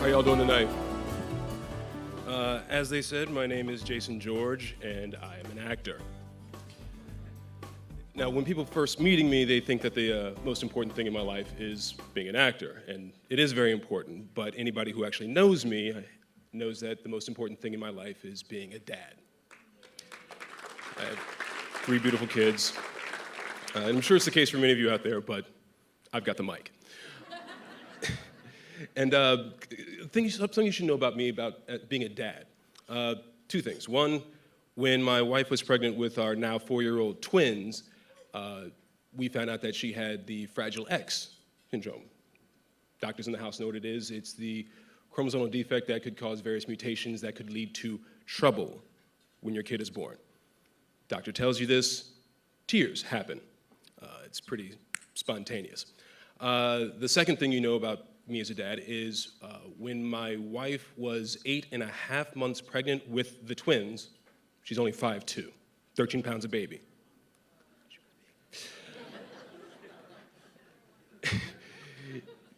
How y'all doing tonight? As they said, my name is Jason George, and I am an actor. Now, when people first meeting me, they think that the most important thing in my life is being an actor, and it is very important, but anybody who actually knows me knows that the most important thing in my life is being a dad. I have 3 beautiful kids, and I'm sure it's the case for many of you out there, but I've got the mic. And something you should know about me about being a dad. 2 things. One, when my wife was pregnant with our now 4-year-old twins, we found out that she had the Fragile X syndrome. Doctors in the house know what it is. It's the chromosomal defect that could cause various mutations that could lead to trouble when your kid is born. Doctor tells you this, tears happen. It's pretty spontaneous. The second thing you know about me as a dad is when my wife was 8.5 months pregnant with the twins, she's only 5'2", 13 pounds of baby.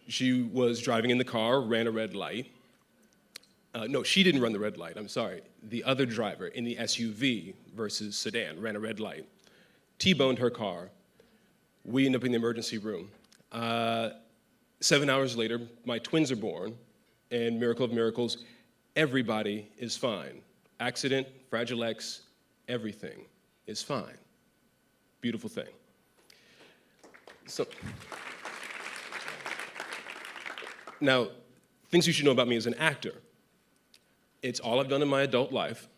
She was driving in the car, ran a red light. No, she didn't run the red light, I'm sorry. The other driver in the SUV versus sedan ran a red light, T-boned her car. We end up in the emergency room. 7 hours later, my twins are born, and miracle of miracles, everybody is fine. Accident, Fragile X, everything is fine. Beautiful thing. So, now, things you should know about me as an actor. It's all I've done in my adult life,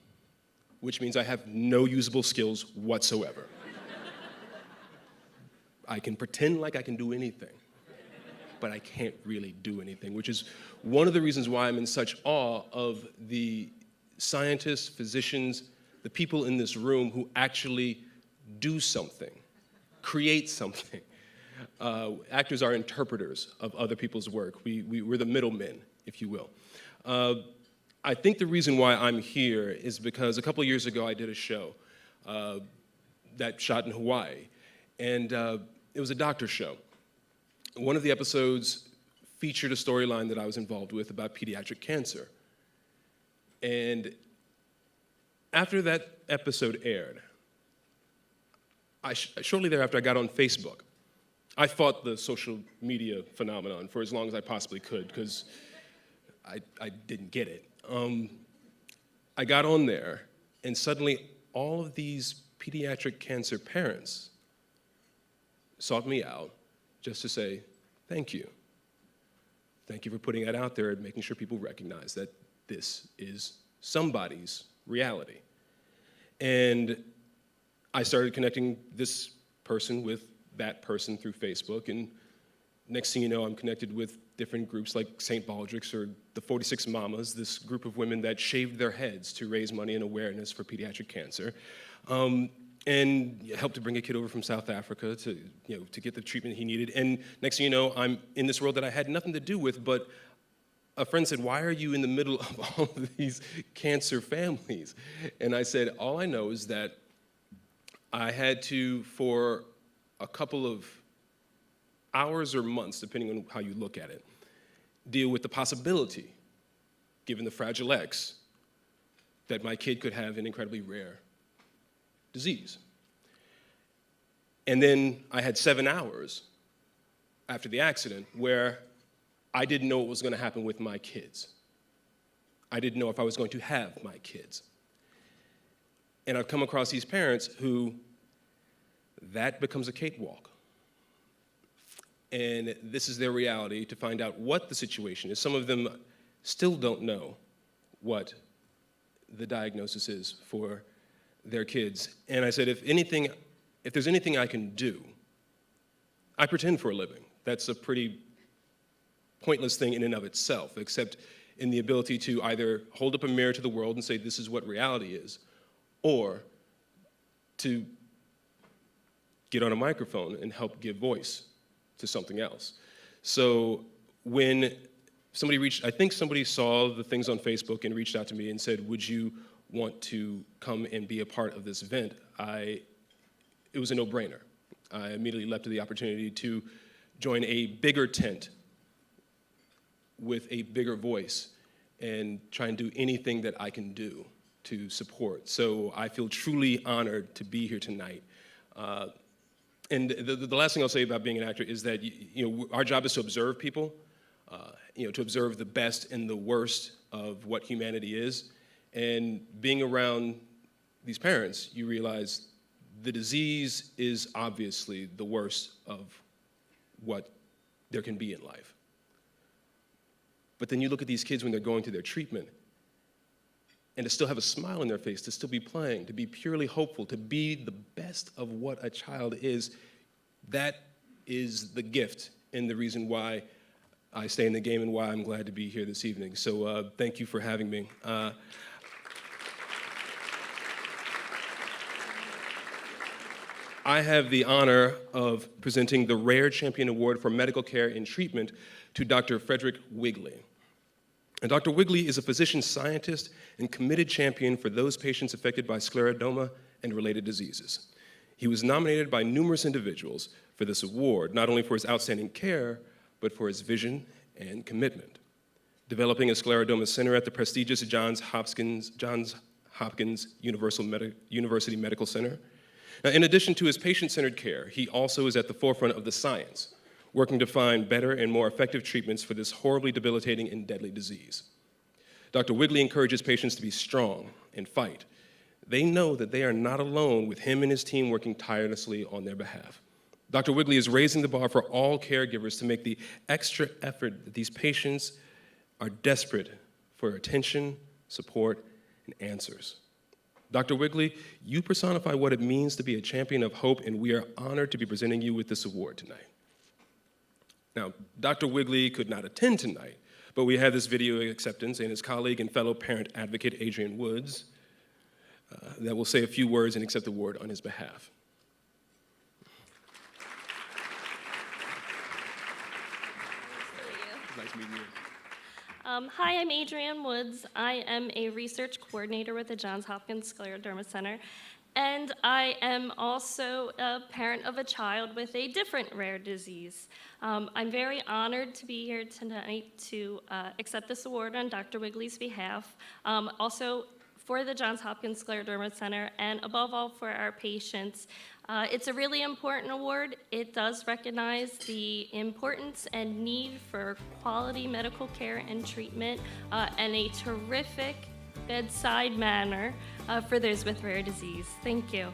which means I have no usable skills whatsoever. I can pretend like I can do anything, but I can't really do anything, which is one of the reasons why I'm in such awe of the scientists, physicians, the people in this room who actually do something, create something. Actors are interpreters of other people's work. We're the middlemen, if you will. I think the reason why I'm here is because a couple of years ago I did a show that shot in Hawaii, and it was a doctor show. One of the episodes featured a storyline that I was involved with about pediatric cancer. And after that episode aired, shortly thereafter I got on Facebook. I fought the social media phenomenon for as long as I possibly could because I didn't get it. I got on there, and suddenly all of these pediatric cancer parents sought me out just to say, thank you. Thank you for putting that out there and making sure people recognize that this is somebody's reality. And I started connecting this person with that person through Facebook, and next thing you know, I'm connected with different groups like St. Baldrick's or the 46 Mamas, this group of women that shaved their heads to raise money and awareness for pediatric cancer. And helped to bring a kid over from South Africa to get the treatment he needed. And next thing you know, I'm in this world that I had nothing to do with, but a friend said, why are you in the middle of all of these cancer families? And I said, all I know is that I had to, for a couple of hours or months, depending on how you look at it, deal with the possibility, given the Fragile X, that my kid could have an incredibly rare disease. And then I had 7 hours after the accident where I didn't know what was going to happen with my kids. I didn't know if I was going to have my kids. And I've come across these parents who that becomes a cakewalk. And this is their reality, to find out what the situation is. Some of them still don't know what the diagnosis is for their kids. And I said, if there's anything I can do, I pretend for a living. That's a pretty pointless thing in and of itself, except in the ability to either hold up a mirror to the world and say, this is what reality is, or to get on a microphone and help give voice to something else. So when I think somebody saw the things on Facebook and reached out to me and said, would you want to come and be a part of this event? It was a no-brainer. I immediately leapt to the opportunity to join a bigger tent with a bigger voice and try and do anything that I can do to support. So I feel truly honored to be here tonight. And the last thing I'll say about being an actor is that our job is to observe people, to observe the best and the worst of what humanity is. And being around these parents, you realize the disease is obviously the worst of what there can be in life. But then you look at these kids when they're going through their treatment, and to still have a smile on their face, to still be playing, to be purely hopeful, to be the best of what a child is, that is the gift and the reason why I stay in the game and why I'm glad to be here this evening. So thank you for having me. I have the honor of presenting the Rare Champion Award for Medical Care and Treatment to Dr. Frederick Wigley. And Dr. Wigley is a physician scientist and committed champion for those patients affected by scleroderma and related diseases. He was nominated by numerous individuals for this award, not only for his outstanding care, but for his vision and commitment. Developing a scleroderma center at the prestigious Johns Hopkins University Medical Center. Now, in addition to his patient-centered care, he also is at the forefront of the science, working to find better and more effective treatments for this horribly debilitating and deadly disease. Dr. Wigley encourages patients to be strong and fight. They know that they are not alone, with him and his team working tirelessly on their behalf. Dr. Wigley is raising the bar for all caregivers to make the extra effort that these patients are desperate for attention, support, and answers. Dr. Wigley, you personify what it means to be a champion of hope, and we are honored to be presenting you with this award tonight. Now, Dr. Wigley could not attend tonight, but we have this video acceptance and his colleague and fellow parent advocate, Adrianne Woods, that will say a few words and accept the award on his behalf. Nice meeting you. Hi, I'm Adrianne Woods. I am a research coordinator with the Johns Hopkins Scleroderma Center, and I am also a parent of a child with a different rare disease. I'm very honored to be here tonight to accept this award on Dr. Wigley's behalf, also for the Johns Hopkins Scleroderma Center, and above all for our patients. It's a really important award. It does recognize the importance and need for quality medical care and treatment and a terrific bedside manner for those with rare disease. Thank you.